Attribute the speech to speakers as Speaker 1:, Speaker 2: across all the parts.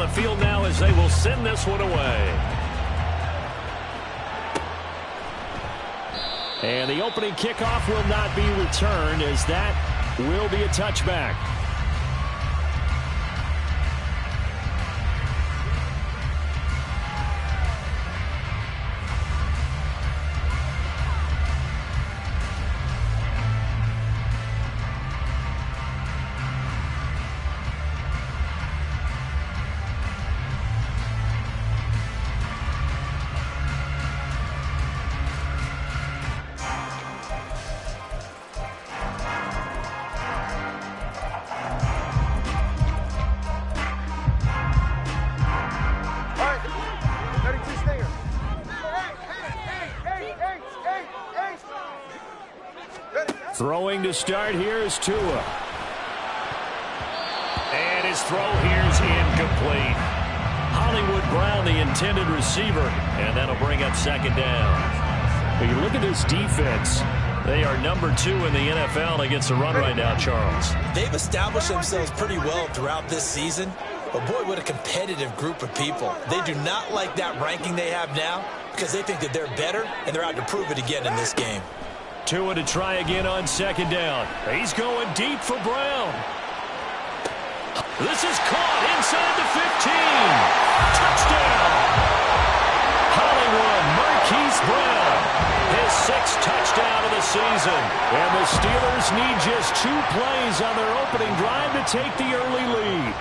Speaker 1: field now as they will send this one away. And the opening kickoff will not be returned, as that will be a touchback. Throwing to start here is Tua. And his throw here is incomplete. Hollywood Brown, the intended receiver, and that'll bring up second down. When you look at this defense, they are number 2 in the NFL against the run right now, Charles.
Speaker 2: They've established themselves pretty well throughout this season, but boy, what a competitive group of people. They do not like that ranking they have now because they think that they're better, and they're out to prove it again in this game.
Speaker 1: Tua to try again on second down. He's going deep for Brown. This is caught inside the 15. Touchdown! Hollywood Marquise Brown. His 6th touchdown of the season. And the Steelers need just 2 plays on their opening drive to take the early lead.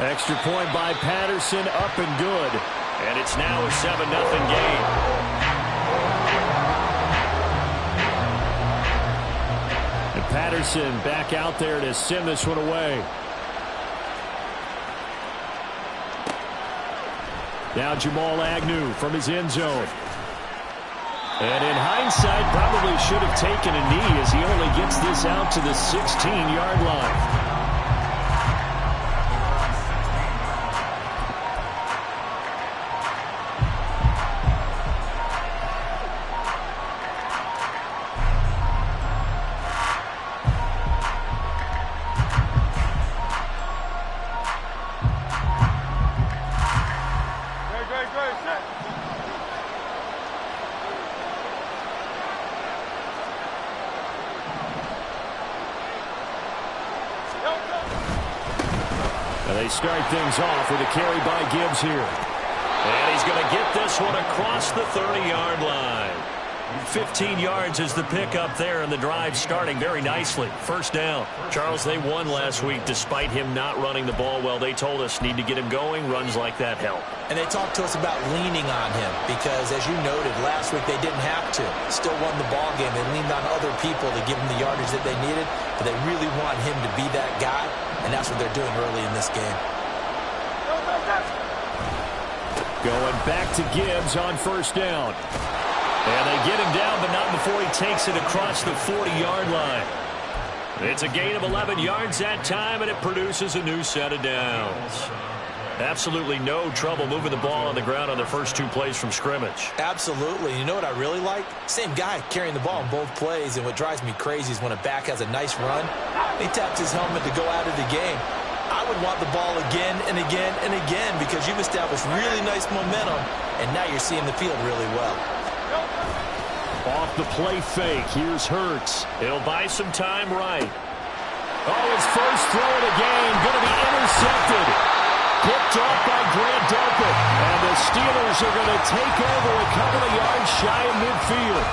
Speaker 1: Extra point by Patterson, up and good. And it's now a 7-0 game. And Patterson back out there to send this one away. Now Jamal Agnew from his end zone. And in hindsight, probably should have taken a knee as he only gets this out to the 16-yard line. They start things off with a carry by Gibbs here. And he's going to get this one across the 30-yard line. 15 yards is the pickup there, and the drive starting very nicely. First down. Charles, they won last week despite him not running the ball well. They told us need to get him going. Runs like that help.
Speaker 2: And they talked to us about leaning on him because, as you noted, last week they didn't have to. Still won the ball game. They leaned on other people to give them the yardage that they needed, but they really want him to be that guy, and that's what they're doing early in this game.
Speaker 1: Going back to Gibbs on first down. And they get him down, but not before he takes it across the 40-yard line. It's a gain of 11 yards that time, and it produces a new set of downs. Absolutely no trouble moving the ball on the ground on the first 2 plays from scrimmage.
Speaker 2: Absolutely. You know what I really like? Same guy carrying the ball in both plays, and what drives me crazy is when a back has a nice run, he taps his helmet to go out of the game. I would want the ball again and again and again because you've established really nice momentum, and now you're seeing the field really well.
Speaker 1: Off the play fake. Here's Hurts. He'll buy some time right. Oh, his first throw of the game going to be intercepted. Picked off by Grant Delpit. And the Steelers are going to take over a couple of yards shy of midfield.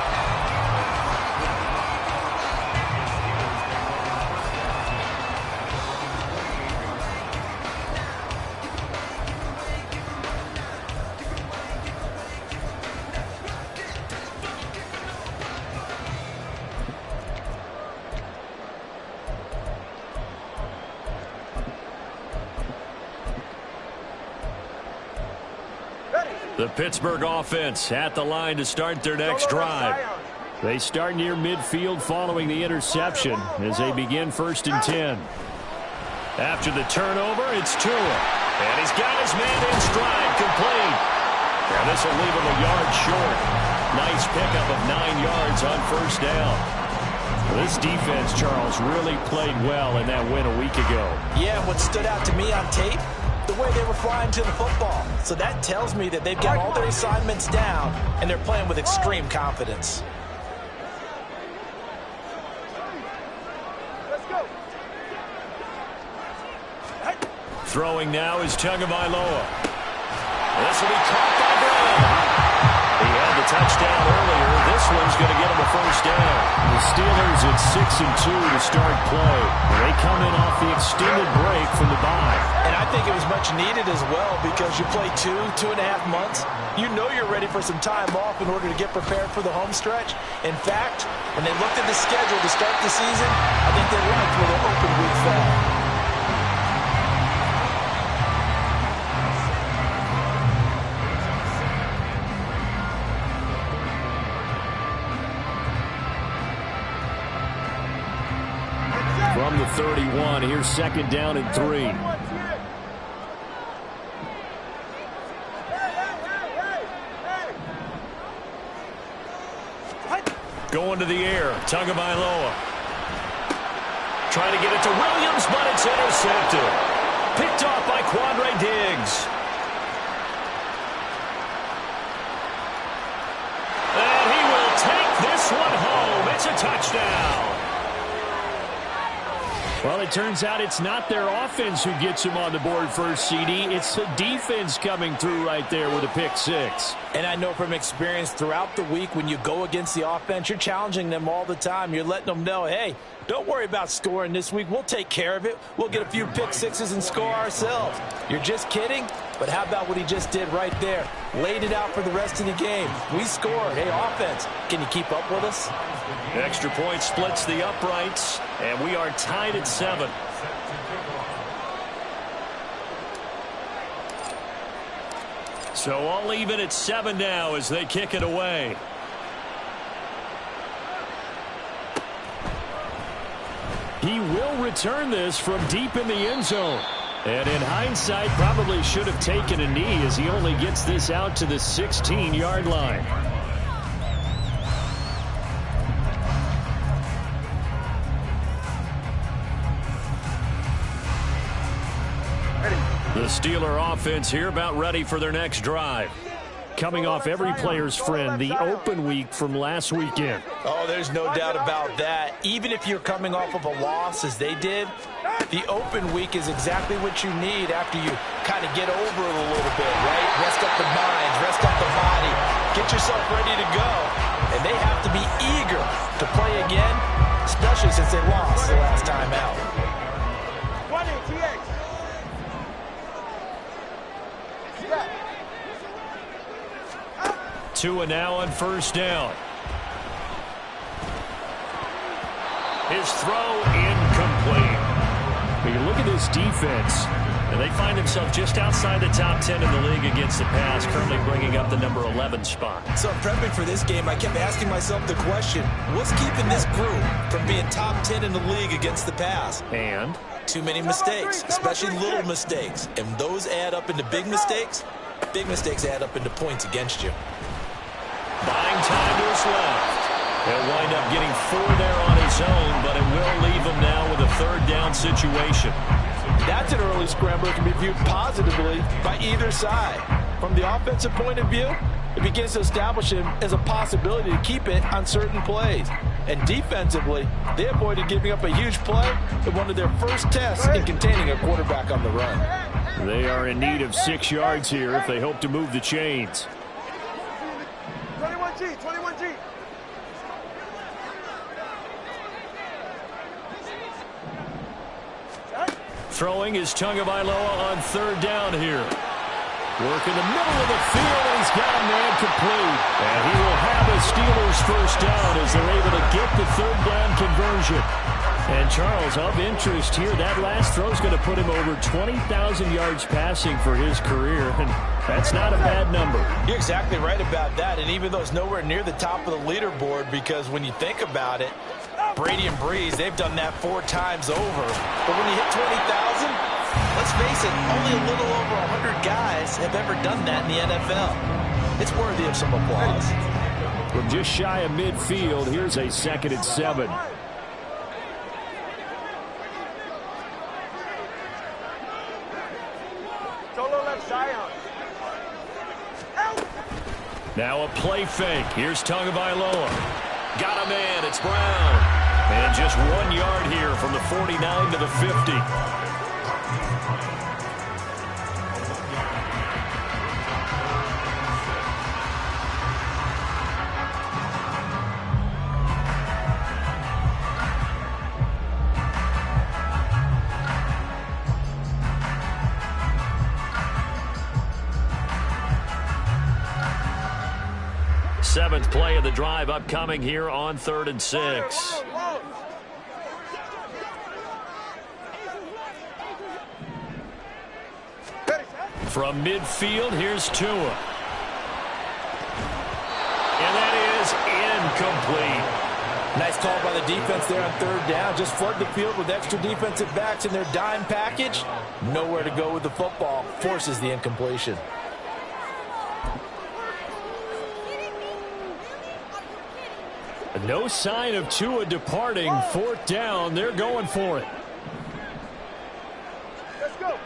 Speaker 1: The Pittsburgh offense at the line to start their next drive. They start near midfield following the interception as they begin 1st and 10. After the turnover, it's Tua. And he's got his man in stride, complete. And this will leave him a yard short. Nice pickup of 9 yards on first down. This defense, Charles, really played well in that win a week ago.
Speaker 2: Yeah, what stood out to me on tape, the way they were flying to the football. So that tells me that they've got all their assignments down, and they're playing with extreme confidence.
Speaker 1: Throwing now is Tagovailoa. This will be caught by Brown. He had the touchdown earlier. This one's going to get him a first down. The Steelers at 6-2 to start play. They come in off the extended break from the bye.
Speaker 2: And I think it was much needed as well because you play 2.5 months. You know you're ready for some time off in order to get prepared for the home stretch. In fact, when they looked at the schedule to start the season, I think they liked where the open week fell.
Speaker 1: From the 31, here's 2nd down and 3. Going to the air, Tagovailoa. Trying to get it to Williams, but it's intercepted. Picked off by Quandre Diggs. And he will take this one home. It's a touchdown. Well, it turns out it's not their offense who gets him on the board first, CD. It's the defense coming through right there with a pick six.
Speaker 2: And I know from experience throughout the week when you go against the offense, you're challenging them all the time. You're letting them know, hey, don't worry about scoring this week. We'll take care of it. We'll get a few pick sixes and score ourselves. You're just kidding? But how about what he just did right there? Laid it out for the rest of the game. We scored. Hey, offense, can you keep up with us?
Speaker 1: Extra point splits the uprights, and we are tied at 7. So all even at 7 now as they kick it away. He will return this from deep in the end zone. And in hindsight, probably should have taken a knee as he only gets this out to the 16-yard line. The Steeler offense here about ready for their next drive. Coming off every player's friend, the open week from last weekend.
Speaker 2: Oh, there's no doubt about that. Even if you're coming off of a loss as they did, the open week is exactly what you need after you kind of get over it a little bit, right? Rest up the mind, rest up the body, get yourself ready to go. And they have to be eager to play again, especially since they lost the last time out.
Speaker 1: 2 and now on first down. His throw incomplete. But you look at this defense, and they find themselves just outside the top 10 in the league against the pass, currently bringing up the number 11 spot.
Speaker 2: So prepping for this game, I kept asking myself the question, what's keeping this group from being top 10 in the league against the pass?
Speaker 1: And?
Speaker 2: Too many mistakes, especially little mistakes. And those add up into big mistakes. Big mistakes add up into points against you.
Speaker 1: Buying time to his left. He'll wind up getting 4 there on his own, but it will leave him now with a 3rd down situation.
Speaker 2: That's an early scramble that can be viewed positively by either side. From the offensive point of view, it begins to establish him as a possibility to keep it on certain plays. And defensively, they avoided giving up a huge play in one of their first tests in containing a quarterback on the run.
Speaker 1: They are in need of 6 yards here if they hope to move the chains.
Speaker 3: 21G, 21G.
Speaker 1: Throwing is Tagovailoa on 3rd down here. Work in the middle of the field, and he's got a man complete. And he will have a Steelers first down as they're able to get the 3rd down conversion. And Charles, of interest here, that last throw is going to put him over 20,000 yards passing for his career. And that's not a bad number.
Speaker 2: You're exactly right about that. And even though it's nowhere near the top of the leaderboard, because when you think about it, Brady and Breeze, they've done that 4 times over. But when you hit 20,000, let's face it, only a little over 100 guys have ever done that in the NFL. It's worthy of some applause.
Speaker 1: From just shy of midfield, here's a 2nd and 7. Now a play fake. Here's Tagovailoa. Got a man. It's Brown. And just 1 yard here from the 49 to the 50. Seventh play of the drive upcoming here on 3rd and 6. From midfield, here's Tua. And that is incomplete.
Speaker 2: Nice call by the defense there on 3rd down. Just flood the field with extra defensive backs in their dime package. Nowhere to go with the football. Forces the incompletion.
Speaker 1: No sign of Tua departing. 4th down. They're going for it.
Speaker 3: Let's go.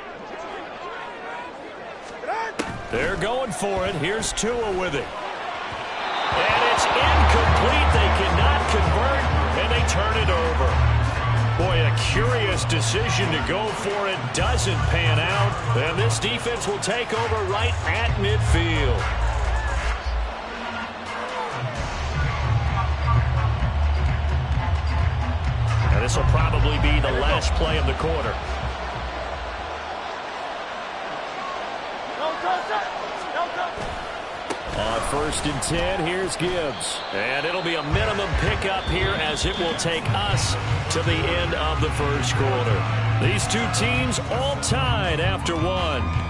Speaker 1: They're going for it. Here's Tua with it. And it's incomplete. They cannot convert, and they turn it over. Boy, a curious decision to go for it. Doesn't pan out. And this defense will take over right at midfield. This will probably be the last play of the quarter. On 1st and 10, here's Gibbs. And it'll be a minimum pickup here as it will take us to the end of the 1st quarter. These two teams all tied after 1.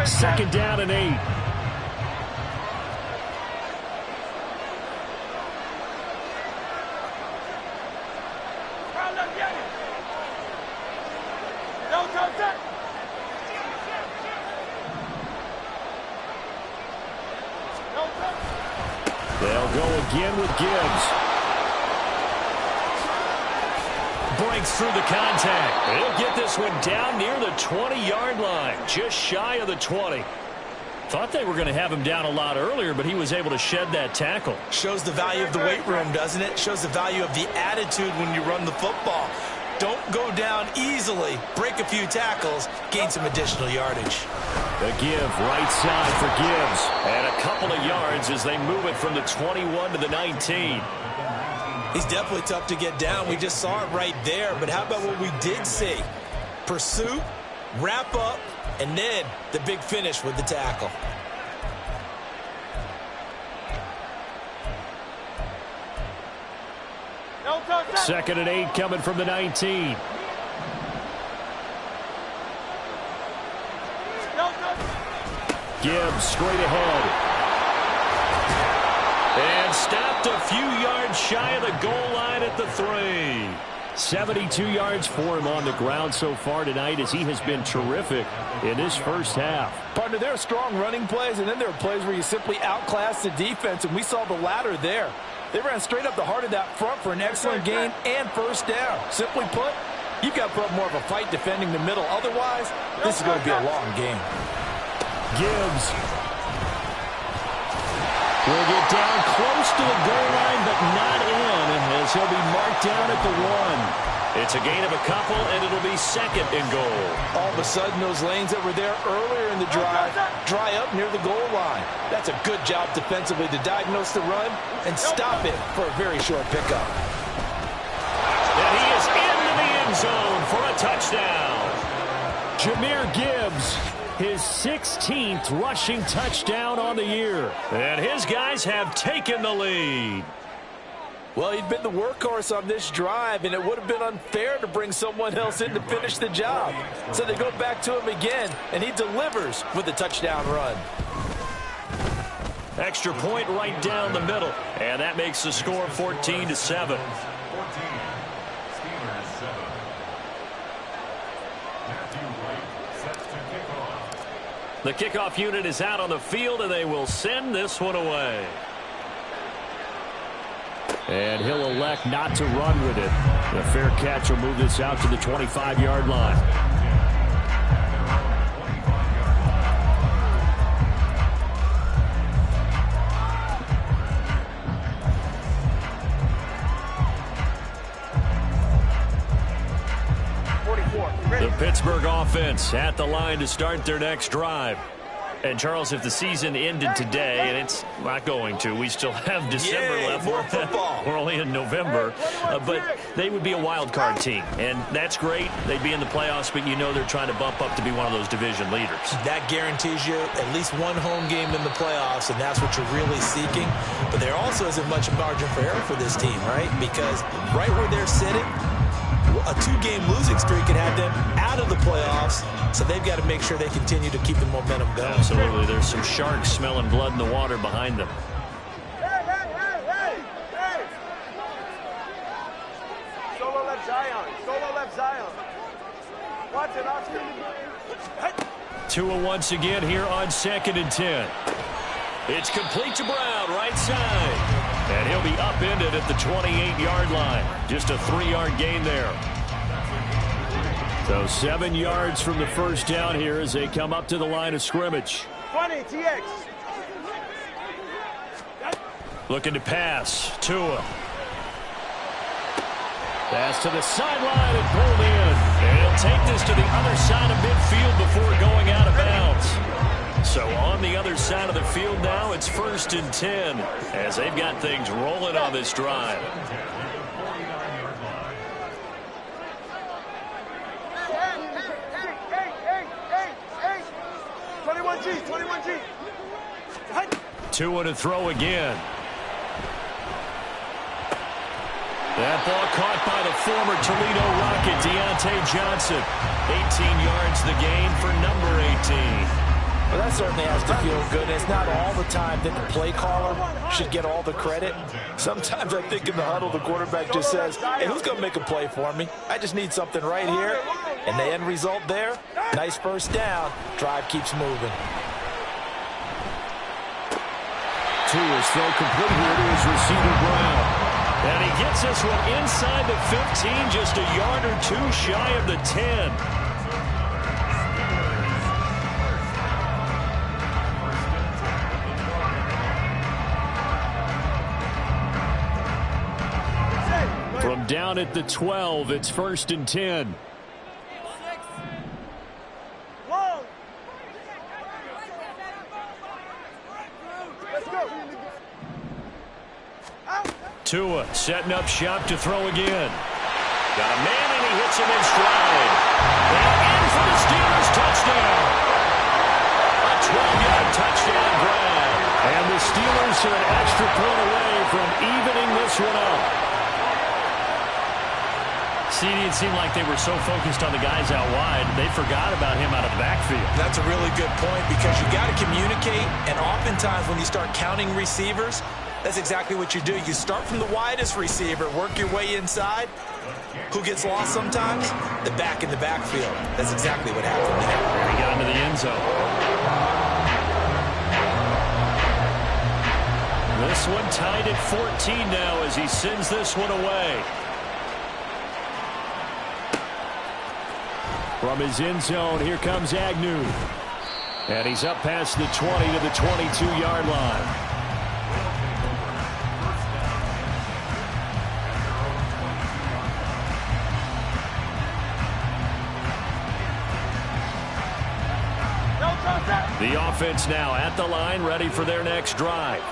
Speaker 1: 2nd down and 8. They'll go again with Gibbs. Breaks through the contact. He'll get this one down near the 20-yard line, just shy of the 20. Thought they were going to have him down a lot earlier, but he was able to shed that tackle.
Speaker 2: Shows the value of the weight room, doesn't it? Shows the value of the attitude when you run the football. Don't go down easily. Break a few tackles. Gain some additional yardage.
Speaker 1: The give right side for Gibbs. And a couple of yards as they move it from the 21 to the 19.
Speaker 2: He's definitely tough to get down. We just saw it right there. But how about what we did see? Pursuit, wrap up, and then the big finish with the tackle.
Speaker 1: Second and 8 coming from the 19. Gibbs straight ahead. And stopped a few yards shy of the goal line at the 3. 72 yards for him on the ground so far tonight as he has been terrific in this first half.
Speaker 2: Partner, there are strong running plays, and then there are plays where you simply outclass the defense, and we saw the latter there. They ran straight up the heart of that front for an excellent gain and first down. Simply put, you've got to put up more of a fight defending the middle. Otherwise, this is going to be a long game.
Speaker 1: Gibbs will get down close to the goal line, but not in, as he'll be marked down at the 1. It's a gain of a couple, and it'll be second and goal.
Speaker 2: All of a sudden, those lanes that were there earlier in the drive dry up near the goal line. That's a good job defensively to diagnose the run and stop it for a very short pickup.
Speaker 1: And he is into the end zone for a touchdown. Jahmyr Gibbs, his 16th rushing touchdown on the year. And his guys have taken the lead.
Speaker 2: Well, he'd been the workhorse on this drive, and it would have been unfair to bring someone else in to finish the job. So they go back to him again, and he delivers with a touchdown run.
Speaker 1: Extra point right down the middle, and that makes the score 14-7. The kickoff unit is out on the field, and they will send this one away. And he'll elect not to run with it. The fair catch will move this out to the 25-yard line. The Pittsburgh offense at the line to start their next drive. And, Charles, if the season ended today, and it's not going to, we still have December left.
Speaker 2: More football.
Speaker 1: We're only in November. But they would be a wild card team. And that's great. They'd be in the playoffs, but you know they're trying to bump up to be one of those division leaders. That
Speaker 2: guarantees you at least one home game in the playoffs, and that's what you're really seeking. But there also isn't much margin for error for this team, right? Because right where they're sitting, a two-game losing streak could have them out of the playoffs, so they've got to make sure they continue to keep the momentum going.
Speaker 1: Absolutely. There's some sharks smelling blood in the water behind them.
Speaker 3: Hey. Solo left Zion. Watch it, Oscar.
Speaker 1: Tua once again here on 2nd and 10. It's complete to Brown, right side. And he'll be upended at the 28-yard line. Just a 3-yard gain there. So 7 yards from the first down here as they come up to the line of scrimmage.
Speaker 3: 20, TX.
Speaker 1: Looking to pass. Tua. Pass to the sideline and pulled in. And he'll take this to the other side of midfield before going out of bounds. So on the other side of the field now, it's 1st and 10 as they've got things rolling on this drive.
Speaker 3: Hey. 21G.
Speaker 1: Tua to throw again. That ball caught by the former Toledo Rocket, Deontay Johnson. 18 yards the gain for number 18.
Speaker 2: Well, that certainly has to feel good. It's not all the time that the play caller should get all the credit. Sometimes I think in the huddle, the quarterback just says, hey, who's going to make a play for me? I just need something right here. And the end result there, nice first down. Drive keeps moving.
Speaker 1: Tua's throw complete here to his receiver, Brown. And he gets this one inside the 15, just a yard or two shy of the 10. From down at the 12, it's 1st and 10. Tua setting up shop to throw again. Got a man and he hits him in stride. And in for the Steelers touchdown. A 12-yard touchdown grab. And the Steelers are an extra point away from evening this one up. See, it seemed like they were so focused on the guys out wide, they forgot about him out of the backfield.
Speaker 2: That's a really good point because you got to communicate, and oftentimes when you start counting receivers, that's exactly what you do. You start from the widest receiver, work your way inside. Who gets lost sometimes? The back in the backfield. That's exactly what happened there.
Speaker 1: And he got into the end zone. This one tied at 14 now as he sends this one away. From his end zone, here comes Agnew. And he's up past the 20 to the 22-yard line. The offense now at the line, ready for their next drive.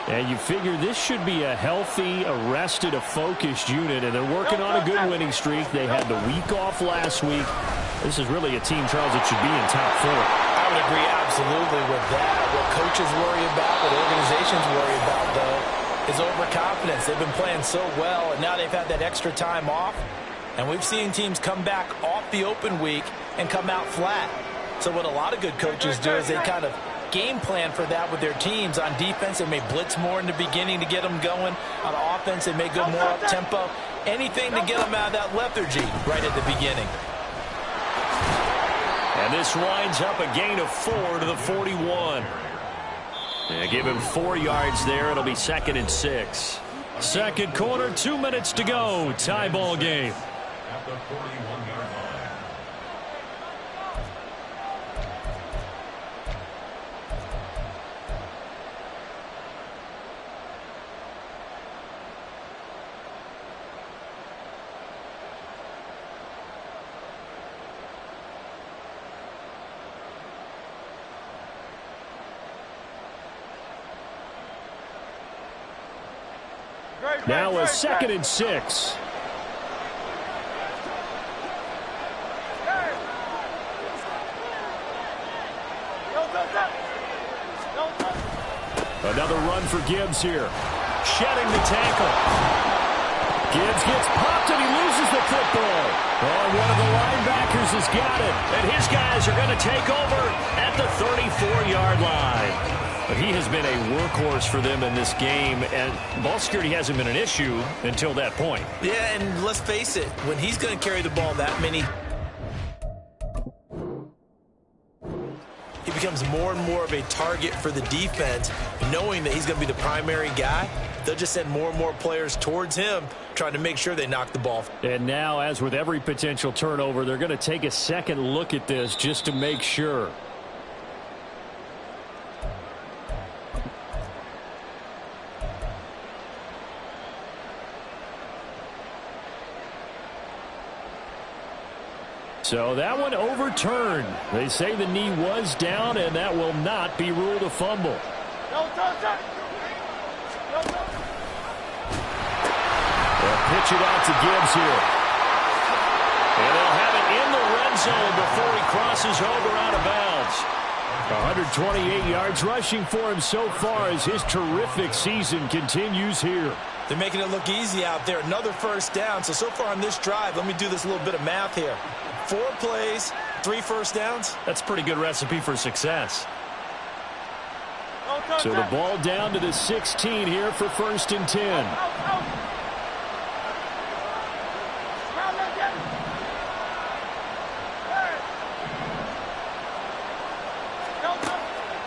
Speaker 1: And you figure this should be a healthy, arrested, a focused unit, and they're working on a good winning streak. They had the week off last week. This is really a team, Charles, that should be in top 4.
Speaker 2: I would agree absolutely with that. What coaches worry about, what organizations worry about, though, is overconfidence. They've been playing so well, and now they've had that extra time off. And we've seen teams come back off the open week and come out flat. So what a lot of good coaches do is they kind of game plan for that with their teams. On defense, they may blitz more in the beginning to get them going. On offense, they may go more up-tempo. Anything to get them out of that lethargy right at the beginning.
Speaker 1: And this winds up a gain of 4 to the 41. Yeah, give him 4 yards there. It'll be 2nd and 6. Second quarter, 2 minutes to go. Tie ball game.
Speaker 4: At the 41-yard line.
Speaker 1: Now a 2nd and 6. Another run for Gibbs here. Shedding the tackle. Gibbs gets popped and he loses the football. Oh, one of the linebackers has got it. And his guys are going to take over at the 34-yard line. But he has been a workhorse for them in this game, and ball security hasn't been an issue until that point.
Speaker 2: Yeah, and let's face it, when he's going to carry the ball that many, he becomes more and more of a target for the defense, knowing that he's going to be the primary guy. They'll just send more and more players towards him, trying to make sure they knock the ball.
Speaker 1: And now, as with every potential turnover, they're going to take a second look at this just to make sure. So that one overturned. They say the knee was down, and that will not be ruled a fumble. They'll pitch it out to Gibbs here. And they'll have it in the red zone before he crosses over out of bounds. 128 yards rushing for him so far as his terrific season continues here.
Speaker 2: They're making it look easy out there. Another first down. So far on this drive, let me do this little bit of math here. 4 plays, 3 first downs.
Speaker 1: That's a pretty good recipe for success. So the ball down to the 16 here for 1st and 10.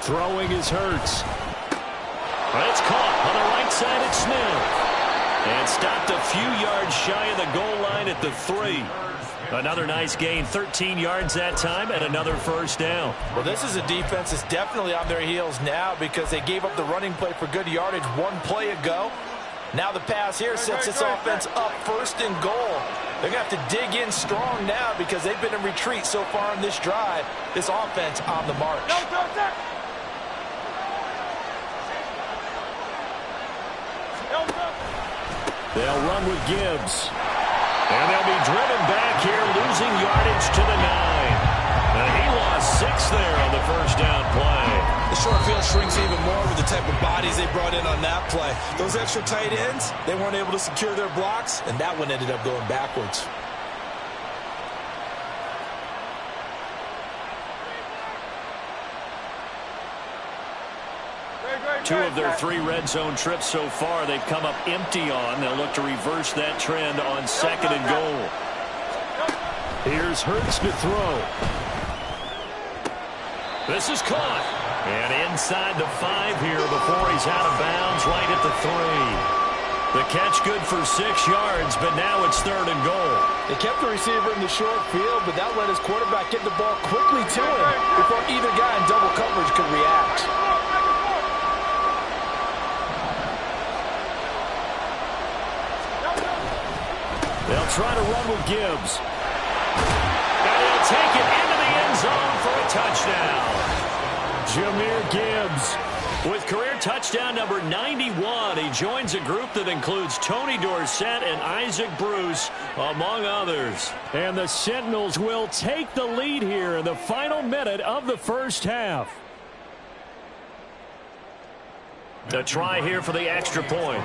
Speaker 1: Throwing is Hurts. It's caught on the right side at Smith. And stopped a few yards shy of the goal line at the 3. Another nice gain, 13 yards that time, and another first down.
Speaker 2: Well, this is a defense that's definitely on their heels now because they gave up the running play for good yardage 1 play ago. Now the pass here sets this offense up 1st and goal. They're going to have to dig in strong now because they've been in retreat so far in this drive. This offense on the march.
Speaker 1: They'll run with Gibbs. And they'll be driven back here, losing yardage to the 9. And he lost 6 there on the first down play.
Speaker 2: The short field shrinks even more with the type of bodies they brought in on that play. Those extra tight ends, they weren't able to secure their blocks, and that one ended up going backwards.
Speaker 1: Two of their 3 red zone trips so far they've come up empty on. They'll look to reverse that trend on 2nd and goal. Here's Hurts to throw. This is caught. And inside the 5 here before he's out of bounds right at the 3. The catch good for 6 yards, but now it's 3rd and goal.
Speaker 2: They kept the receiver in the short field, but that let his quarterback get the ball quickly to him before either guy in double coverage could react.
Speaker 1: They'll try to run with Gibbs. And he'll take it into the end zone for a touchdown. Jahmyr Gibbs with career touchdown number 91. He joins a group that includes Tony Dorsett and Isaac Bruce, among others. And the Sentinels will take the lead here in the final minute of the first half. The try here for the extra point.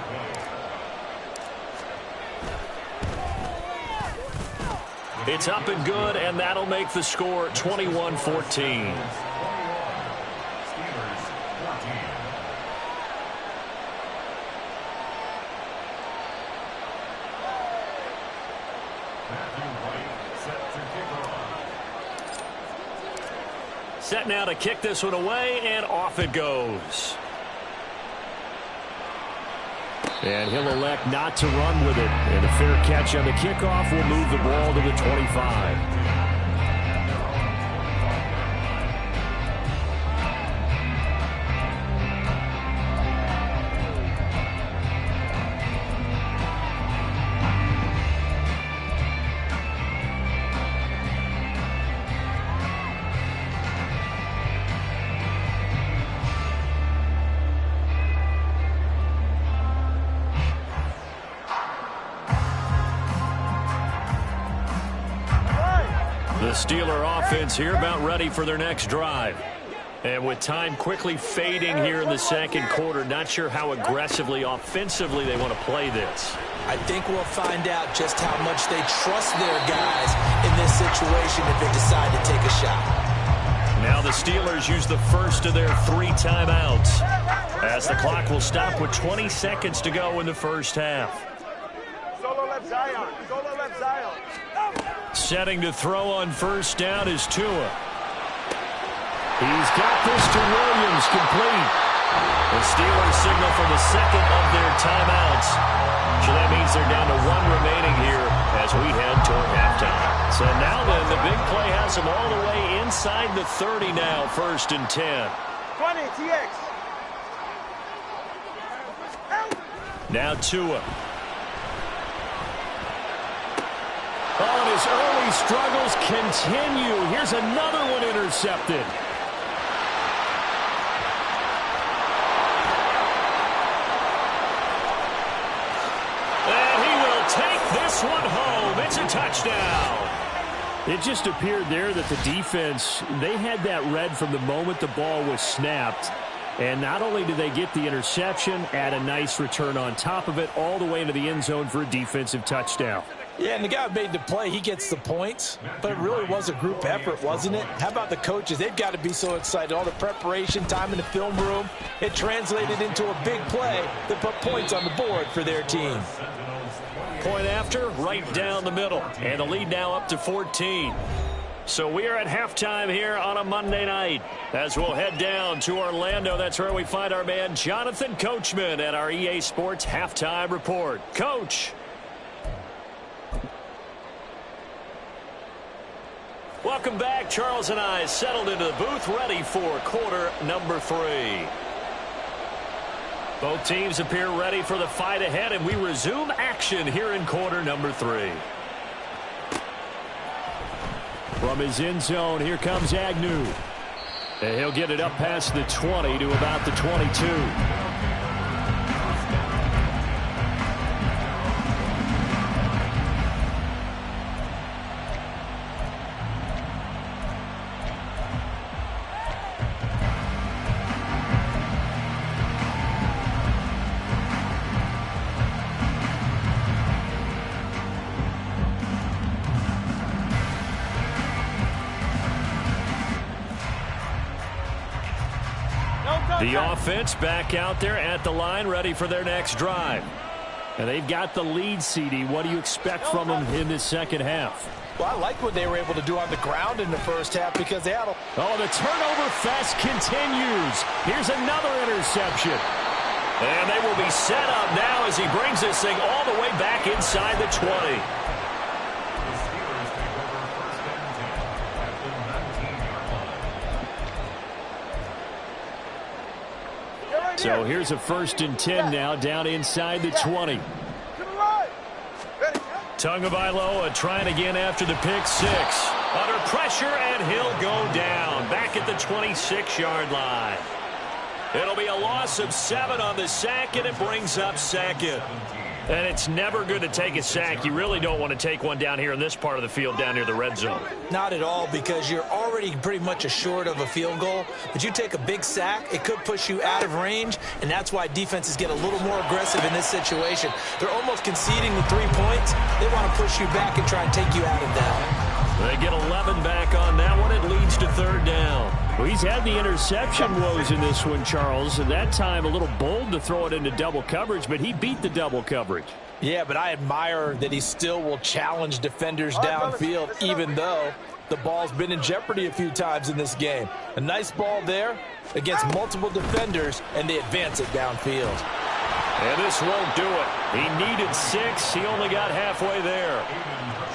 Speaker 1: It's up and good, and that'll make the score 21-14. Set now to kick this one away, and off it goes. And he'll elect not to run with it. And a fair catch on the kickoff will move the ball to the 25. The Steeler offense here about ready for their next drive. And with time quickly fading here in the second quarter, not sure how aggressively, offensively they want to play this.
Speaker 2: I think we'll find out just how much they trust their guys in this situation if they decide to take a shot.
Speaker 1: Now the Steelers use the first of their 3 timeouts, as the clock will stop with 20 seconds to go in the first half.
Speaker 3: Solo left Zion. Solo left Zion.
Speaker 1: Setting to throw on first down is Tua. He's got this to Williams, complete. The Steelers signal for the second of their timeouts. So that means they're down to 1 remaining here as we head toward halftime. So now then, the big play has them all the way inside the 30 now, 1st and 10.
Speaker 3: 20, TX.
Speaker 1: Now Tua. Oh, and his early struggles continue. Here's another one intercepted. And he will take this one home. It's a touchdown. It just appeared there that the defense, they had that read from the moment the ball was snapped. And not only did they get the interception, add a nice return on top of it, all the way into the end zone for a defensive touchdown.
Speaker 2: Yeah, and the guy who made the play, he gets the points. But it really was a group effort, wasn't it? How about the coaches? They've got to be so excited. All the preparation, time in the film room, it translated into a big play that put points on the board for their team.
Speaker 1: Point after, right down the middle. And the lead now up to 14. So we are at halftime here on a Monday night. As we'll head down to Orlando, that's where we find our man Jonathan Coachman at our EA Sports Halftime Report. Coach. Welcome back. Charles and I settled into the booth, ready for quarter number 3. Both teams appear ready for the fight ahead, and we resume action here in quarter number 3. From his end zone, here comes Agnew. And he'll get it up past the 20 to about the 22. The offense back out there at the line, ready for their next drive. And they've got the lead, CD. What do you expect from them in this second half?
Speaker 2: Well, I like what they were able to do on the ground in the first half because they had a...
Speaker 1: Oh, the turnover fest continues. Here's another interception. And they will be set up now as he brings this thing all the way back inside the 20. So here's a 1st and 10 now, down inside the 20. Tagovailoa trying again after the pick 6. Under pressure, and he'll go down. Back at the 26-yard line. It'll be a loss of 7 on the sack, and it brings up 2nd. And it's never good to take a sack. You really don't want to take one down here in this part of the field, down near the red zone.
Speaker 2: Not at all, because you're already pretty much assured of a field goal. But you take a big sack, it could push you out of range, and that's why defenses get a little more aggressive in this situation. They're almost conceding the 3 points. They want to push you back and try and take you out of that.
Speaker 1: They get 11 back on that one. It leads to 3rd down. Well, he's had the interception woes in this one, Charles, and that time a little bold to throw it into double coverage, but he beat the double coverage.
Speaker 2: Yeah, but I admire that he still will challenge defenders downfield, even though the ball's been in jeopardy a few times in this game. A nice ball there against multiple defenders, and they advance it downfield.
Speaker 1: And this won't do it. He needed 6. He only got halfway there.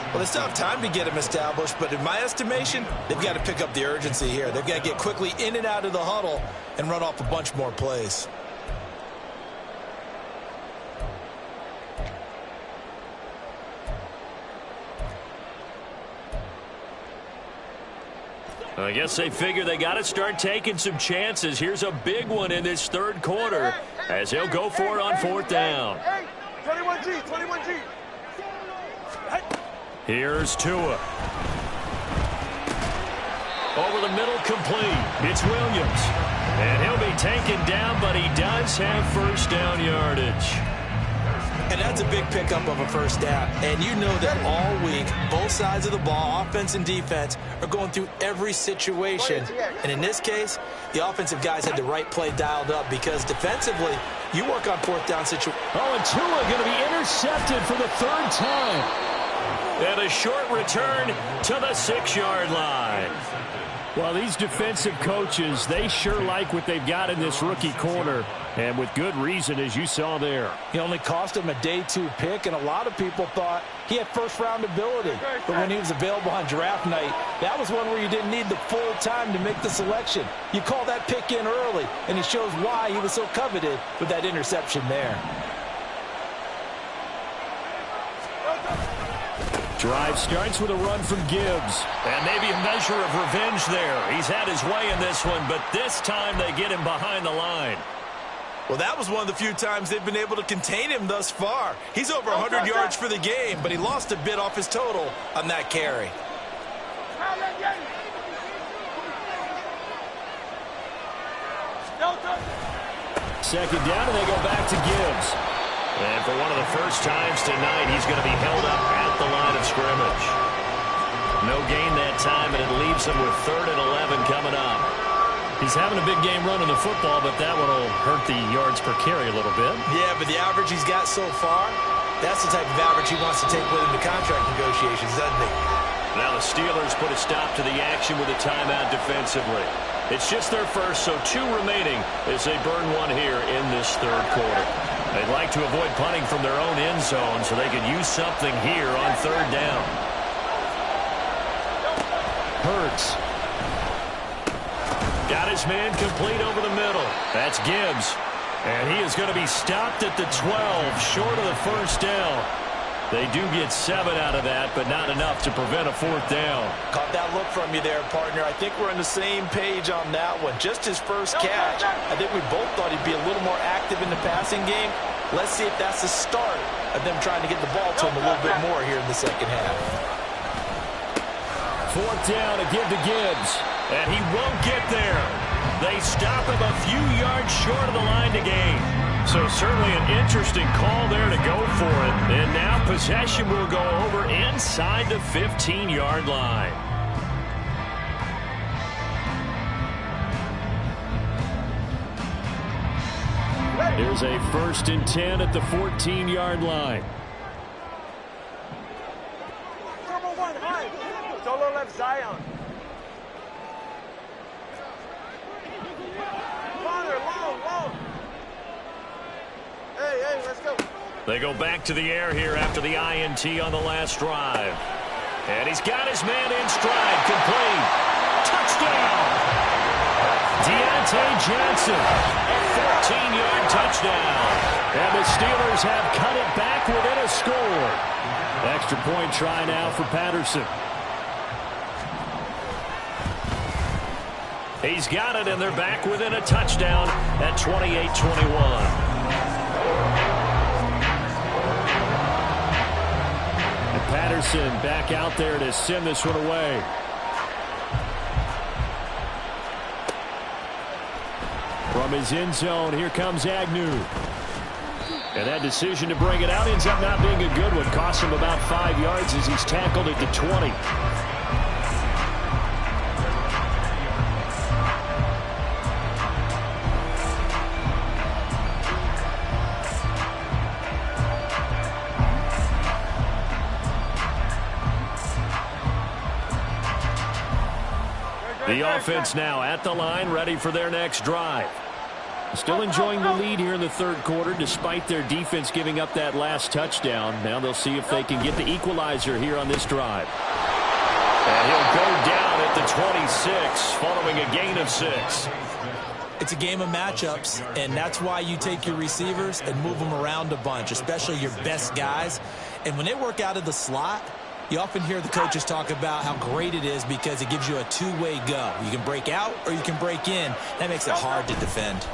Speaker 2: Well, they still have time to get him established, but in my estimation, they've got to pick up the urgency here. They've got to get quickly in and out of the huddle and run off a bunch more plays.
Speaker 1: I guess they figure they got to start taking some chances. Here's a big one in this third quarter as he'll go for it on 4th down.
Speaker 3: 21G, 21G.
Speaker 1: Here's Tua. Over the middle, complete. It's Williams. And he'll be taken down, but he does have first down yardage.
Speaker 2: And that's a big pickup of a first down. And you know that all week, both sides of the ball, offense and defense, are going through every situation. And in this case, the offensive guys had the right play dialed up because defensively, you work on 4th down situations.
Speaker 1: Oh, and Tua going to be intercepted for the 3rd time. And a short return to the 6-yard line. Well, these defensive coaches, they sure like what they've got in this rookie corner. And with good reason, as you saw there.
Speaker 5: He only cost him a day 2 pick, and a lot of people thought he had first-round ability. But when he was available on draft night, that was one where you didn't need the full time to make the selection. You call that pick in early, and he shows why he was so coveted with that interception there.
Speaker 1: Drive starts with a run from Gibbs. And maybe a measure of revenge there. He's had his way in this one, but this time they get him behind the line.
Speaker 2: Well, that was one of the few times they've been able to contain him thus far. He's over 100 yards for the game, but he lost a bit off his total on that carry.
Speaker 1: Second down, and they go back to Gibbs. And for one of the first times tonight, he's going to be held up at the line of scrimmage. No gain that time, and it leaves him with 3rd and 11 coming up. He's having a big game running the football, but that one will hurt the yards per carry a little bit.
Speaker 2: Yeah, but the average he's got so far, that's the type of average he wants to take with him to contract negotiations, doesn't he?
Speaker 1: Now the Steelers put a stop to the action with a timeout defensively. It's just their first, so 2 remaining as they burn one here in this third quarter. They'd like to avoid punting from their own end zone so they can use something here on 3rd down. Hurts. Got his man complete over the middle. That's Gibbs. And he is going to be stopped at the 12, short of the first down. They do get 7 out of that, but not enough to prevent a 4th down.
Speaker 5: Caught that look from you there, partner. I think we're on the same page on that one. Just his first catch. I think we both thought he'd be a little more active in the passing game. Let's see if that's the start of them trying to get the ball to him a little bit more here in the second half.
Speaker 1: 4th down to give to Gibbs. And he won't get there. They stop him a few yards short of the line to gain. So certainly an interesting call there to go for it. And now possession will go over inside the 15-yard line. Here's a 1st and 10 at the 14-yard line.
Speaker 3: Number 1, high. Solo left Zion. Long. Hey, let's go.
Speaker 1: They go back to the air here after the INT on the last drive. And he's got his man in stride, complete. Touchdown! Deontay Johnson, a 14-yard touchdown. And the Steelers have cut it back within a score. Extra point try now for Patterson. He's got it, and they're back within a touchdown at 28-21. Patterson back out there to send this one away. From his end zone, here comes Agnew. And that decision to bring it out ends up not being a good one. Cost him about 5 yards as he's tackled at the 20. The offense now at the line, ready for their next drive. Still enjoying the lead here in the third quarter despite their defense giving up that last touchdown. Now they'll see if they can get the equalizer here on this drive. And he'll go down at the 26 following a gain of 6.
Speaker 2: It's a game of matchups, and that's why you take your receivers and move them around a bunch, especially your best guys. And when they work out of the slot, you often hear the coaches talk about how great it is because it gives you a two-way go. You can break out or you can break in. That makes it hard to defend.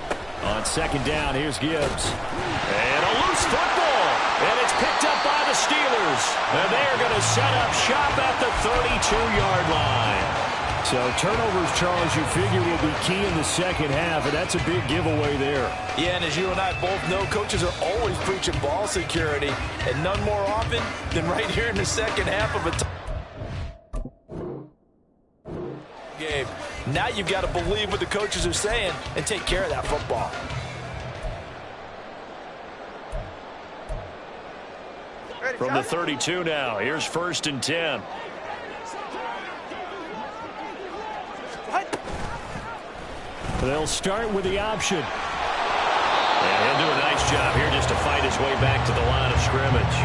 Speaker 1: On second down, here's Gibbs. And a loose football. And it's picked up by the Steelers. And they're going to set up shop at the 32-yard line. So turnovers, Charles, you figure will be key in the second half, and that's a big giveaway there.
Speaker 5: Yeah, and as you and I both know, coaches are always preaching ball security, and none more often than right here in the second half of a game. Now you've got to believe what the coaches are saying and take care of that football.
Speaker 1: From the 32 now, here's 1st and 10. They'll start with the option. And he'll do a nice job here just to fight his way back to the line of scrimmage.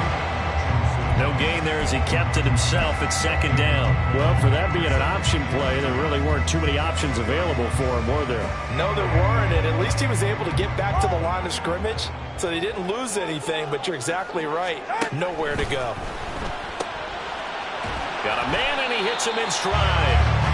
Speaker 1: No gain there as he kept it himself at second down. Well, for that being an option play, there really weren't too many options available for him, were there?
Speaker 5: No, there weren't, and at least he was able to get back to the line of scrimmage, so they didn't lose anything, but you're exactly right. Nowhere to go.
Speaker 1: Got a man, and he hits him in stride.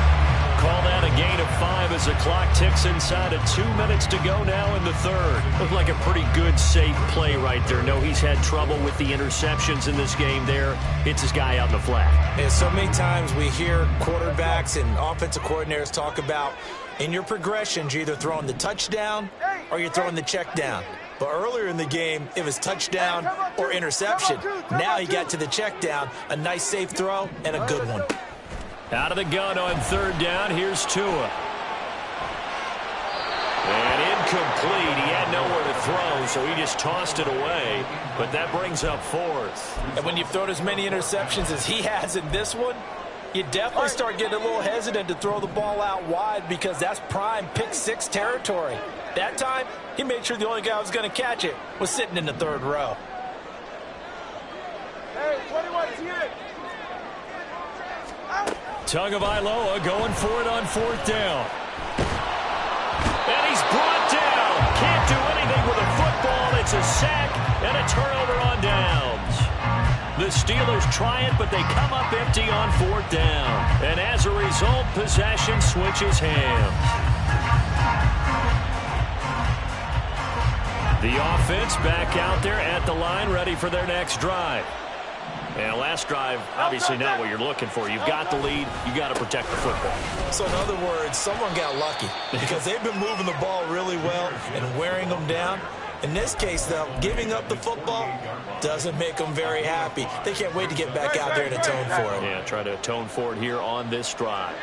Speaker 1: Call that a gain of 5 as the clock ticks inside of 2 minutes to go now in the third. Looked like a pretty good, safe play right there. No, he's had trouble with the interceptions in this game there. Hits his guy out in the flat.
Speaker 2: Yeah, so many times we hear quarterbacks and offensive coordinators talk about in your progressions, you're either throwing the touchdown or you're throwing the check down. But earlier in the game, it was touchdown or interception. Now he got to the check down, a nice safe throw, and a good one.
Speaker 1: Out of the gun on third down, here's Tua. And incomplete. He had nowhere to throw, so he just tossed it away. But that brings up 4th.
Speaker 5: And when you've thrown as many interceptions as he has in this one, you definitely start getting a little hesitant to throw the ball out wide because that's prime pick 6 territory. That time, he made sure the only guy who was going to catch it was sitting in the third row.
Speaker 3: Hey, 21's here.
Speaker 1: Tagovailoa going for it on 4th down. And he's brought down. Can't do anything with a football. It's a sack and a turnover on downs. The Steelers try it, but they come up empty on 4th down. And as a result, possession switches hands. The offense back out there at the line, ready for their next drive. And last drive, obviously not what you're looking for. You've got the lead. You've got to protect the football.
Speaker 2: So in other words, someone got lucky because they've been moving the ball really well and wearing them down. In this case, though, giving up the football doesn't make them very happy. They can't wait to get back out there and atone for it.
Speaker 1: Yeah, try to atone for it here on this drive.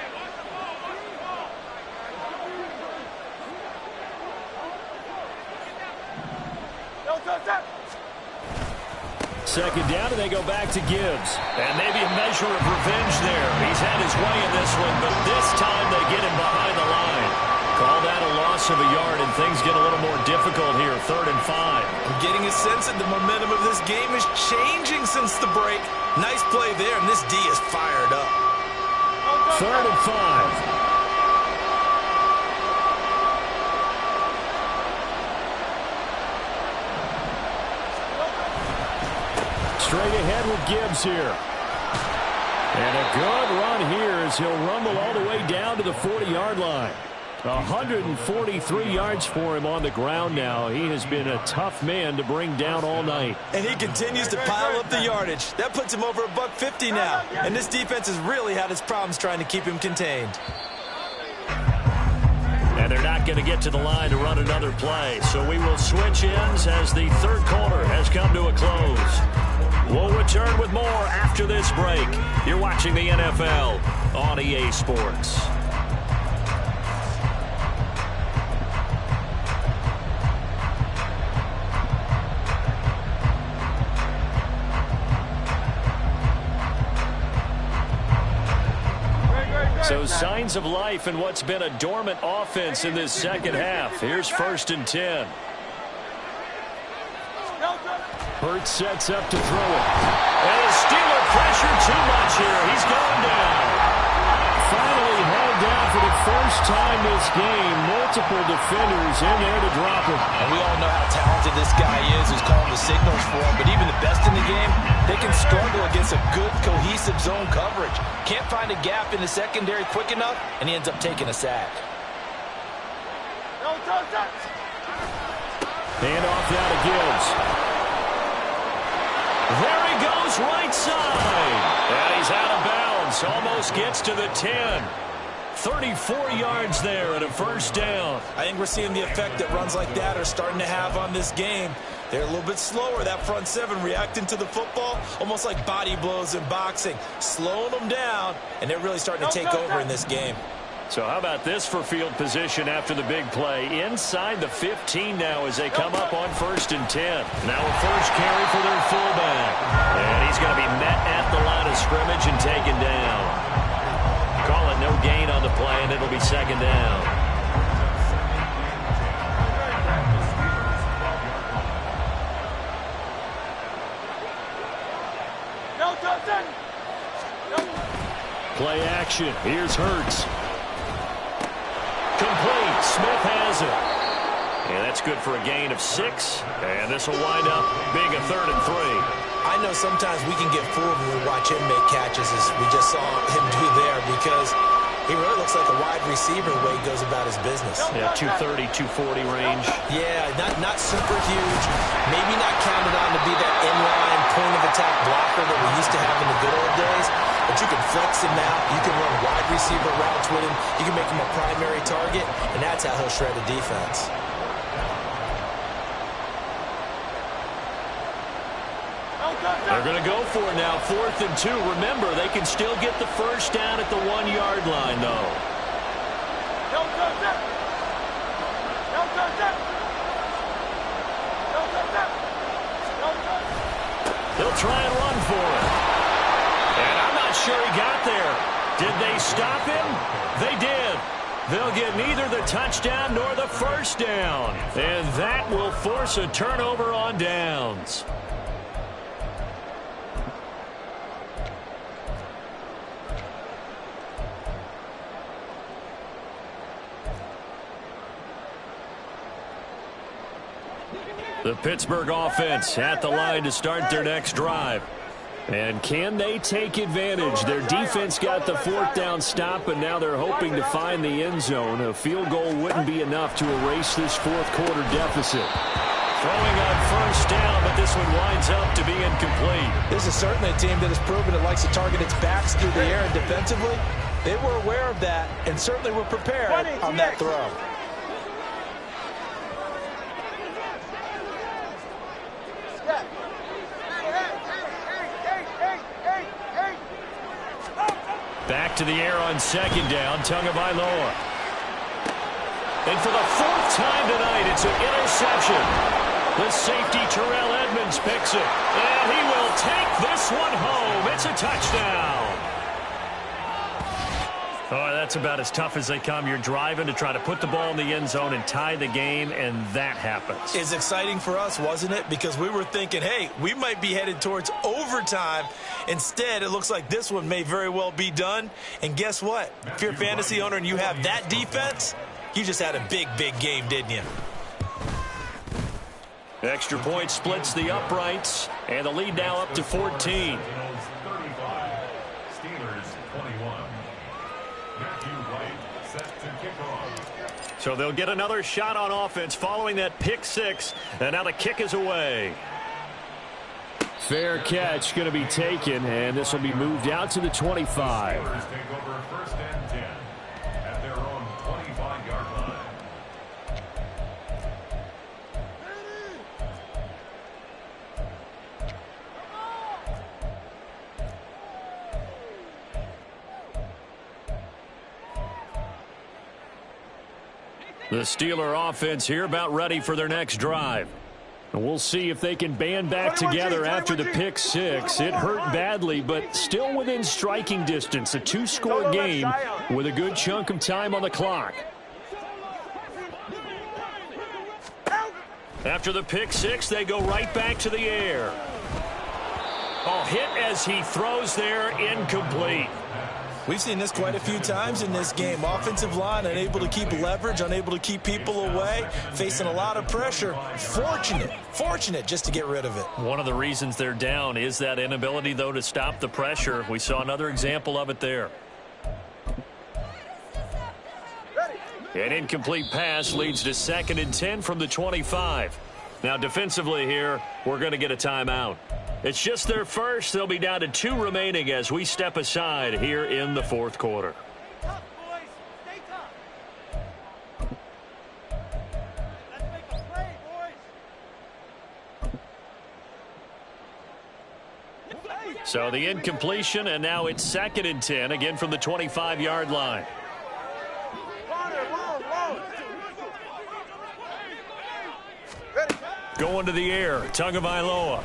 Speaker 1: Second down, and they go back to Gibbs. And maybe a measure of revenge there. He's had his way in this one, but this time they get him behind the line. Call that a loss of a yard, and things get a little more difficult here. 3rd and 5.
Speaker 2: I'm getting a sense that the momentum of this game is changing since the break. Nice play there, and this D is fired up.
Speaker 1: 3rd and 5. Straight ahead with Gibbs here. And a good run here as he'll rumble all the way down to the 40-yard line. 143 yards for him on the ground now. He has been a tough man to bring down all night.
Speaker 2: And he continues to pile up the yardage. That puts him over $150 now. And this defense has really had its problems trying to keep him contained.
Speaker 1: And they're not going to get to the line to run another play. So we will switch ends as the third quarter has come to a close. We'll return with more after this break. You're watching the NFL on EA Sports. So signs of life in what's been a dormant offense in this second half. Here's 1st and 10. Hurts sets up to throw it. And the Steeler pressure too much here. He's going down. Finally held down for the first time this game. Multiple defenders in there to drop him.
Speaker 2: And we all know how talented this guy is who's calling the signals for him. But even the best in the game, they can struggle against a good, cohesive zone coverage. Can't find a gap in the secondary quick enough, and he ends up taking a sack.
Speaker 1: Hand off now to Gibbs. There he goes, right side. And he's out of bounds. Almost gets to the 10. 34 yards there at a 1st down.
Speaker 2: I think we're seeing the effect that runs like that are starting to have on this game. They're a little bit slower, that front seven, reacting to the football, almost like body blows in boxing, slowing them down, and they're really starting to take over in this game.
Speaker 1: So how about this for field position after the big play? Inside the 15 now as they come up on 1st and 10. Now a first carry for their fullback. And he's going to be met at the line of scrimmage and taken down. Call it no gain on the play, and it'll be 2nd down. Play action. Here's Hurts. Complete. Smith has it. And that's good for a gain of 6. And this will wind up being a 3rd and 3.
Speaker 2: I know sometimes we can get fooled when we watch him make catches, as we just saw him do there, because he really looks like a wide receiver the way he goes about his business.
Speaker 1: Yeah, 230, 240 range.
Speaker 2: Yeah, not super huge. Maybe not counted on to be that inline point-of-attack blocker that we used to have in the good old days. But you can flex him out. You can run wide receiver routes with him. You can make him a primary target, and that's how he'll shred a defense.
Speaker 1: They're going to go for it now, 4th and 2. Remember, they can still get the first down at the 1-yard line, though. They'll try and run for it. And I'm not sure he got there. Did they stop him? They did. They'll get neither the touchdown nor the first down. And that will force a turnover on downs. The Pittsburgh offense at the line to start their next drive. And can they take advantage? Their defense got the 4th down stop, and now they're hoping to find the end zone. A field goal wouldn't be enough to erase this 4th quarter deficit. Throwing on 1st down, but this one winds up to be incomplete.
Speaker 5: This is certainly a team that has proven it likes to target its backs through the air, and defensively, they were aware of that and certainly were prepared on that throw.
Speaker 1: Back to the air on 2nd down, Tagovailoa. And for the 4th time tonight, it's an interception. The safety, Terrell Edmonds, picks it. And he will take this one home. It's a touchdown. Oh, that's about as tough as they come. You're driving to try to put the ball in the end zone and tie the game, and that happens.
Speaker 2: It's exciting for us, wasn't it? Because we were thinking, hey, we might be headed towards overtime. Instead, it looks like this one may very well be done. And guess what? If you're a fantasy owner and you have that defense, you just had a big, big game, didn't you?
Speaker 1: Extra point splits the uprights, and the lead now up to 14. So they'll get another shot on offense following that pick 6, and now the kick is away. Fair catch going to be taken, and this will be moved out to the 25.
Speaker 4: Take over 1st and 10 at their own 25-yard line.
Speaker 1: The Steeler offense here about ready for their next drive. And we'll see if they can band back together after the pick six. It hurt badly, but still within striking distance. A two-score game with a good chunk of time on the clock. After the pick six, they go right back to the air. Oh, hit as he throws there, incomplete.
Speaker 2: We've seen this quite a few times in this game. Offensive line unable to keep leverage, unable to keep people away, facing a lot of pressure. Fortunate just to get rid of it.
Speaker 1: One of the reasons they're down is that inability, though, to stop the pressure. We saw another example of it there. An incomplete pass leads to 2nd and 10 from the 25. Now, defensively here, we're going to get a timeout. It's just their first. They'll be down to 2 remaining as we step aside here in the 4th quarter. So the incompletion, and now it's 2nd and 10, again from the 25-yard line. Going to the air, Tagovailoa.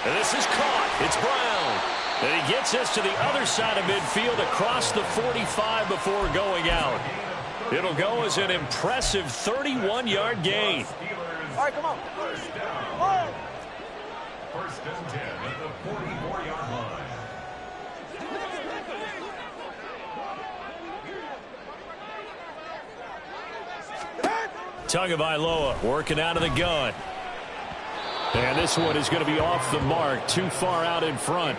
Speaker 1: And this is caught. It's Brown. And he gets us to the other side of midfield across the 45 before going out. It'll go as an impressive 31-yard gain.
Speaker 3: All right, come on.
Speaker 4: First and 10 at the 44-yard line.
Speaker 1: Tagovailoa working out of the gun. And this one is going to be off the mark, too far out in front.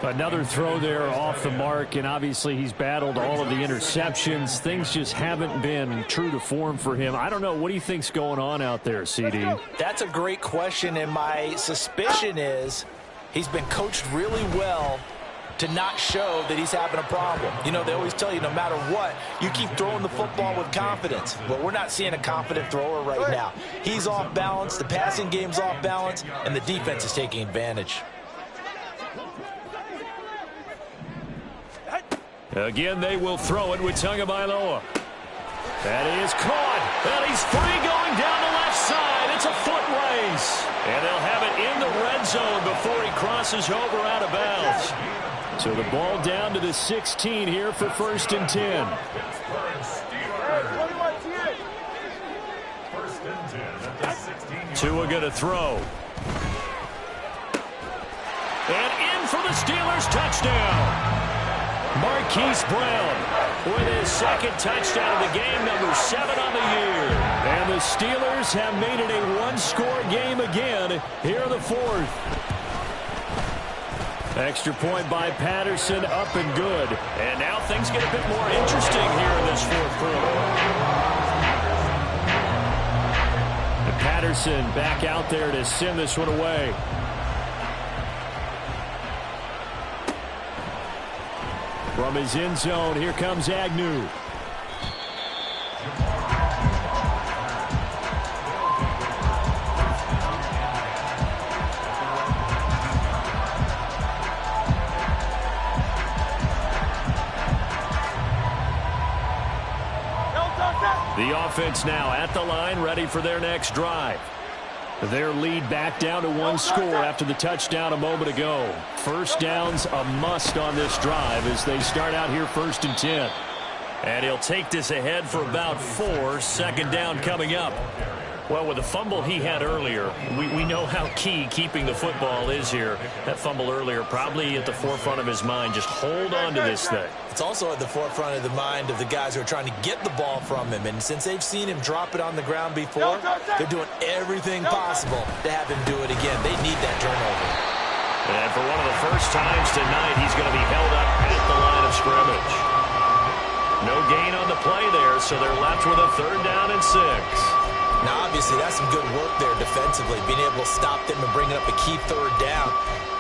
Speaker 1: Another throw there off the mark, and obviously he's battled all of the interceptions. Things just haven't been true to form for him. I don't know. What do you think's going on out there, CD?
Speaker 5: That's a great question, and my suspicion is he's been coached really well to not show that he's having a problem. You know, they always tell you no matter what, you keep throwing the football with confidence. Well, we're not seeing a confident thrower right now. He's off balance, the passing game's off balance, and the defense is taking advantage.
Speaker 1: Again, they will throw it with Tagovailoa. That is caught, and he's free going down the left side. It's a foot race. And they'll have it in the red zone before he crosses over out of bounds. So the ball down to the 16 here for 1st and 10. Tua going to throw. And in for the Steelers, touchdown. Marquise Brown with his 2nd touchdown of the game, number 7 on the year. And the Steelers have made it a one-score game again here in the 4th. Extra point by Patterson, up and good. And now things get a bit more interesting here in this 4th quarter. And Patterson back out there to send this one away. From his end zone, here comes Agnew. The offense now at the line, ready for their next drive. Their lead back down to 1 score after the touchdown a moment ago. First down's a must on this drive as they start out here 1st and 10. And he'll take this ahead for about 4. 2nd down coming up. Well, with the fumble he had earlier, we know how key keeping the football is here. That fumble earlier probably at the forefront of his mind. Just hold on to this thing.
Speaker 2: It's also at the forefront of the mind of the guys who are trying to get the ball from him. And since they've seen him drop it on the ground before, they're doing everything possible to have him do it again. They need that turnover.
Speaker 1: And for one of the first times tonight, he's going to be held up at the line of scrimmage. No gain on the play there, so they're left with a 3rd down and 6.
Speaker 2: Now, obviously, that's some good work there defensively, being able to stop them and bringing up a key 3rd down.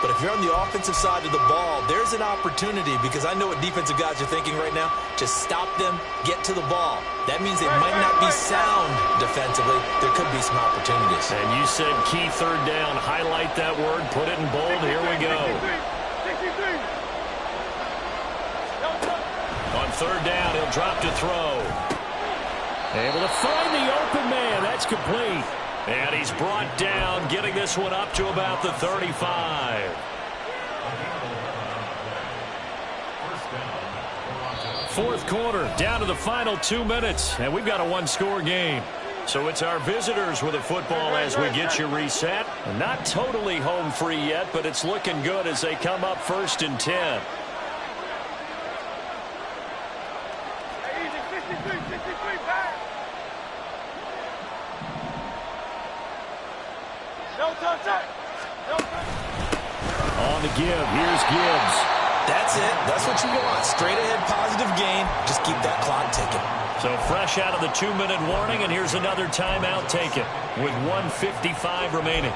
Speaker 2: But if you're on the offensive side of the ball, there's an opportunity, because I know what defensive guys are thinking right now. Just stop them, get to the ball. That means they might not be sound defensively. There could be some opportunities.
Speaker 1: And you said key 3rd down. Highlight that word. Put it in bold. Here we go. On 3rd down, he'll drop to throw. Able to find the open man. That's complete. And he's brought down, getting this one up to about the 35. Fourth quarter, down to the final 2 minutes, and we've got a one-score game. So it's our visitors with the football as we get you reset. Not totally home free yet, but it's looking good as they come up 1st and 10. On the give, here's Gibbs.
Speaker 2: That's it. That's what you want. Straight ahead positive gain. Just keep that clock ticking.
Speaker 1: So fresh out of the 2-minute warning, and here's another timeout taken with 1:55 remaining.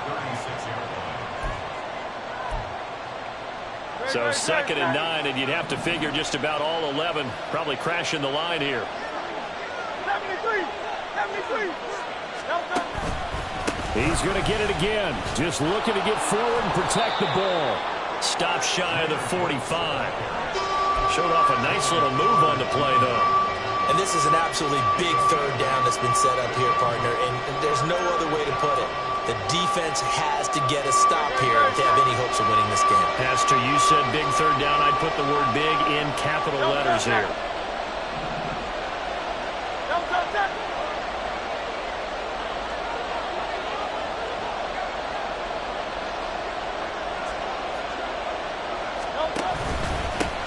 Speaker 1: So 2nd and 9, and you'd have to figure just about all 11 probably crashing the line here.
Speaker 3: 73.
Speaker 1: He's going to get it again. Just looking to get forward and protect the ball. Stop shy of the 45. Showed off a nice little move on the play, though.
Speaker 2: And this is an absolutely big 3rd down that's been set up here, partner, and there's no other way to put it. The defense has to get a stop here if they have any hopes of winning this game.
Speaker 1: Pastor, you said big 3rd down. I'd put the word big in capital letters here.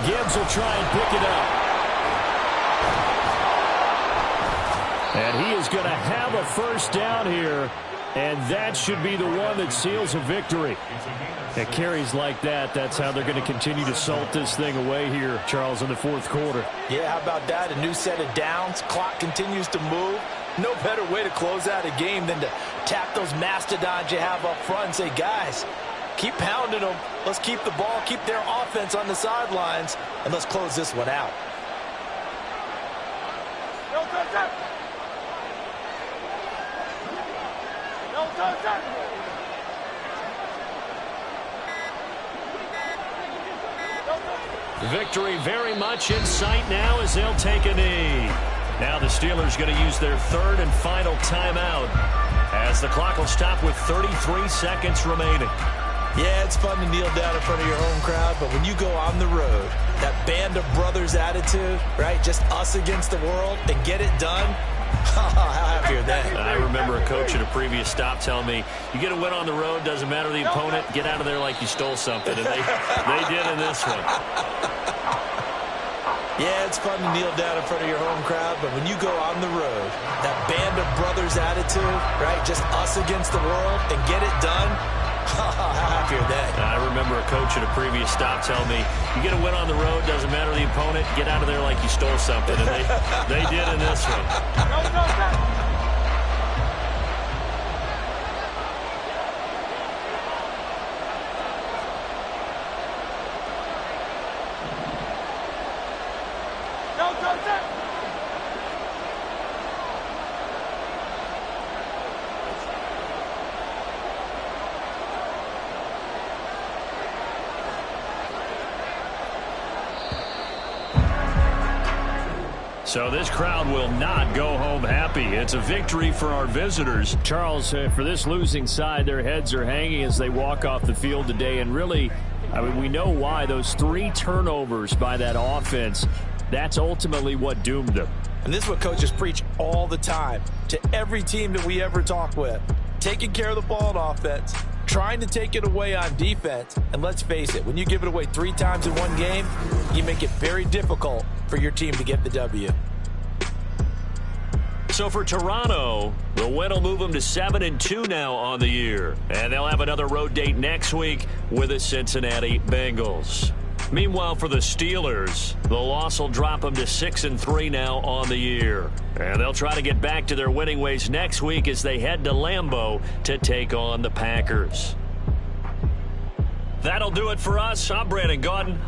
Speaker 1: Gibbs will try and pick it up. And he is going to have a 1st down here, and that should be the one that seals a victory. At carries like that, that's how they're going to continue to salt this thing away here, Charles, in the 4th quarter.
Speaker 5: Yeah, how about that? A new set of downs. Clock continues to move. No better way to close out a game than to tap those mastodons you have up front and say, guys, keep pounding them. Let's keep the ball, keep their offense on the sidelines, and let's close this one out.
Speaker 1: Victory very much in sight now as they'll take a knee. Now the Steelers going to use their 3rd and final timeout as the clock will stop with 33 seconds remaining.
Speaker 2: Yeah, it's fun to kneel down in front of your home crowd, but when you go on the road, that band of brothers attitude, right, just us against the world, and get it done, how happy are they?
Speaker 1: I remember a coach at a previous stop telling me, you get a win on the road, doesn't matter the opponent, get out of there like you stole something, and they did in this one.
Speaker 2: Yeah, it's fun to kneel down in front of your home crowd, but when you go on the road, that band of brothers attitude, right, just us against the world, and get it done, how happy are they?
Speaker 1: I remember a coach at a previous stop telling me, you get a win on the road, doesn't matter the opponent, get out of there like you stole something. And they did in this one. So this crowd will not go home happy. It's a victory for our visitors. Charles, for this losing side, their heads are hanging as they walk off the field today. And really, I mean, we know why. Those 3 turnovers by that offense, that's ultimately what doomed them.
Speaker 5: And this is what coaches preach all the time to every team that we ever talk with. Taking care of the ball on offense, trying to take it away on defense. And let's face it, when you give it away 3 times in one game, you make it very difficult for your team to get the W.
Speaker 1: So for Toronto, the win will move them to 7-2 now on the year. And they'll have another road date next week with the Cincinnati Bengals. Meanwhile, for the Steelers, the loss will drop them to 6-3 now on the year. And they'll try to get back to their winning ways next week as they head to Lambeau to take on the Packers. That'll do it for us. I'm Brandon Gaudin.